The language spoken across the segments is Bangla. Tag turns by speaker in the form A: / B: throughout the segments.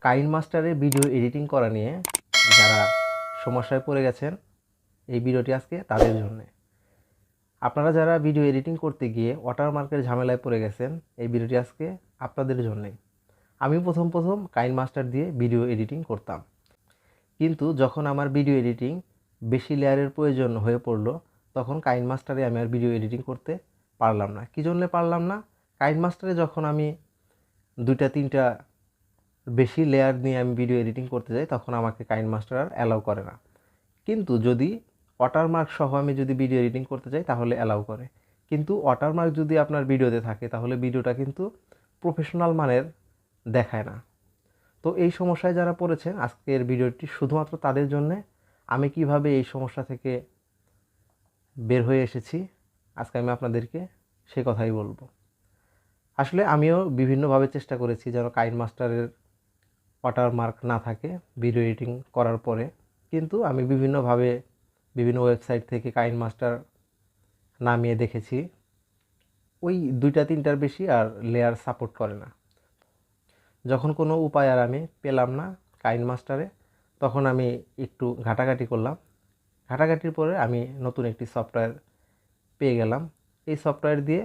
A: কাইনমাস্টারে ভিডিও এডিটিং করা নিয়ে যারা সমস্যায় পড়ে গেছেন, এই ভিডিওটি আজকে তাদের জন্য। আপনারা যারা ভিডিও এডিটিং করতে গিয়ে ওয়াটারমার্কের ঝামেলায় পড়ে গেছেন, এই ভিডিওটি আজকে আপনাদের জন্যই। আমি প্রথম কাইনমাস্টার দিয়ে ভিডিও এডিটিং করতাম, কিন্তু যখন আমার ভিডিও এডিটিং বেশি লেয়ারের প্রয়োজন হয়ে পড়লো, তখন কাইনমাস্টারে আমি আর ভিডিও এডিটিং করতে পারলাম না। কী জন্য পারলাম না? কাইনমাস্টারে যখন আমি 2-3টা বেশি লেয়ার নিয়ে আমি ভিডিও এডিটিং করতে যাই, তখন আমাকে কাইনমাস্টার আর অ্যালাউ করে না। কিন্তু যদি ওয়াটারমার্ক সহ আমি যদি ভিডিও এডিটিং করতে চাই তাহলে অ্যালাউ করে। কিন্তু ওয়াটারমার্ক যদি আপনার ভিডিওতে থাকে তাহলে ভিডিওটা কিন্তু প্রফেশনাল মানের দেখায় না। তো এই সমস্যায় যারা পড়েছেন, আজকের ভিডিওটি শুধুমাত্র তাদের জন্যে। আমি কিভাবে এই সমস্যা থেকে বের হয়ে এসেছি আজকে আমি আপনাদেরকে সে কথাই বলবো। আসলে আমিও বিভিন্নভাবে চেষ্টা করেছি যেন কাইনমাস্টারের ওয়াটারমার্ক না থাকে ভিডিও এডিটিং করার পরে, কিন্তু আমি বিভিন্নভাবে বিভিন্ন ওয়েবসাইট থেকে কাইনমাস্টার নামিয়ে দেখেছি, ওই 2-3টার বেশি আর লেয়ার সাপোর্ট করে না। যখন কোনো উপায় আর আমি পেলাম না কাইনমাস্টারে, তখন আমি একটু ঘাটাঘাটি করলাম। ঘাটাঘাটির পরে আমি নতুন একটি সফটওয়্যার পেয়ে গেলাম। এই সফটওয়্যার দিয়ে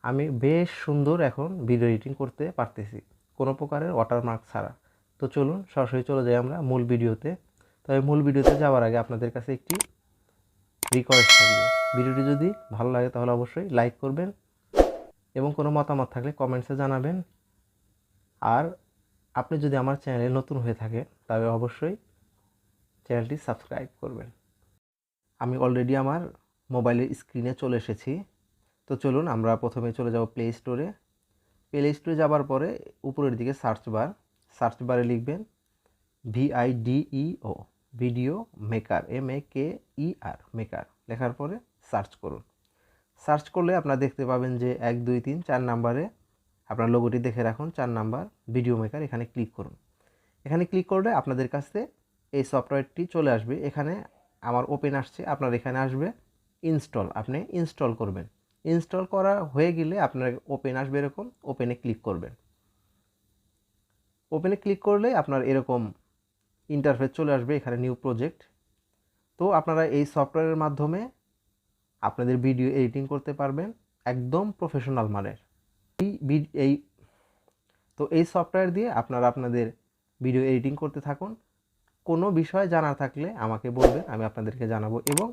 A: আমি বেশ সুন্দর এখন ভিডিও এডিটিং করতে পারতেছি, কোনো প্রকারের ওয়াটারমার্ক ছাড়া। তো চলুন সরাসরি চলে যাই আমরা মূল ভিডিওতে। তবে মূল ভিডিওতে যাওয়ার আগে আপনাদের কাছে একটি রিকোয়েস্ট থাকবে, ভিডিওটি যদি ভালো লাগে তাহলে অবশ্যই লাইক করবেন এবং কোনো মতামত থাকলে কমেন্টসে জানাবেন। আর আপনি যদি আমার চ্যানেলে নতুন হয়ে থাকে তবে অবশ্যই চ্যানেলটি সাবস্ক্রাইব করবেন। আমি অলরেডি আমার মোবাইলের স্ক্রিনে চলে এসেছি। তো চলুন আমরা প্রথমে চলে যাব প্লে স্টোরে। প্লে স্টোরে যাবার পরে উপরের দিকে সার্চ বারে লিখবেন VIDEO video maker, MEKER maker লেখার পরে সার্চ করুন। সার্চ করলে আপনারা দেখতে পাবেন যে 1 2 3 4 নাম্বারে আপনার লোগোটি দেখে রাখুন, 4 নাম্বার ভিডিও মেকার। এখানে ক্লিক করুন। এখানে ক্লিক করলে আপনাদের কাছে এই সফটওয়্যারটি চলে আসবে। এখানে আমার ওপেন আসছে, আপনার এখানে আসবে ইনস্টল। আপনি ইনস্টল করবেন। ইনস্টল করা হয়ে গেলে আপনার ওপেন আসবে এরকম, ওপেনে ক্লিক করবেন। ওপেনে ক্লিক করলে আপনার এরকম ইন্টারফেস চলে আসবে, এখানে নিউ প্রজেক্ট। তো আপনারা এই সফটওয়্যারের মাধ্যমে আপনাদের ভিডিও এডিটিং করতে পারবেন একদম প্রফেশনাল মানের। এই সফটওয়্যার দিয়ে আপনারা আপনাদের ভিডিও এডিটিং করতে থাকুন। কোনো বিষয় জানার থাকলে আমাকে বলবেন, আমি আপনাদেরকে জানাবো। এবং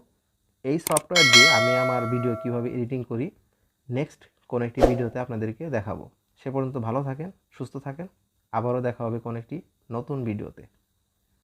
A: এই সফটওয়্যার দিয়ে আমি আমার ভিডিও কিভাবে এডিটিং করি নেক্সট কোনো একটি ভিডিওতে আপনাদেরকে দেখাবো। সে পর্যন্ত ভালো থাকেন, সুস্থ থাকেন। আবারও দেখা হবে কোনো একটি নতুন ভিডিওতে।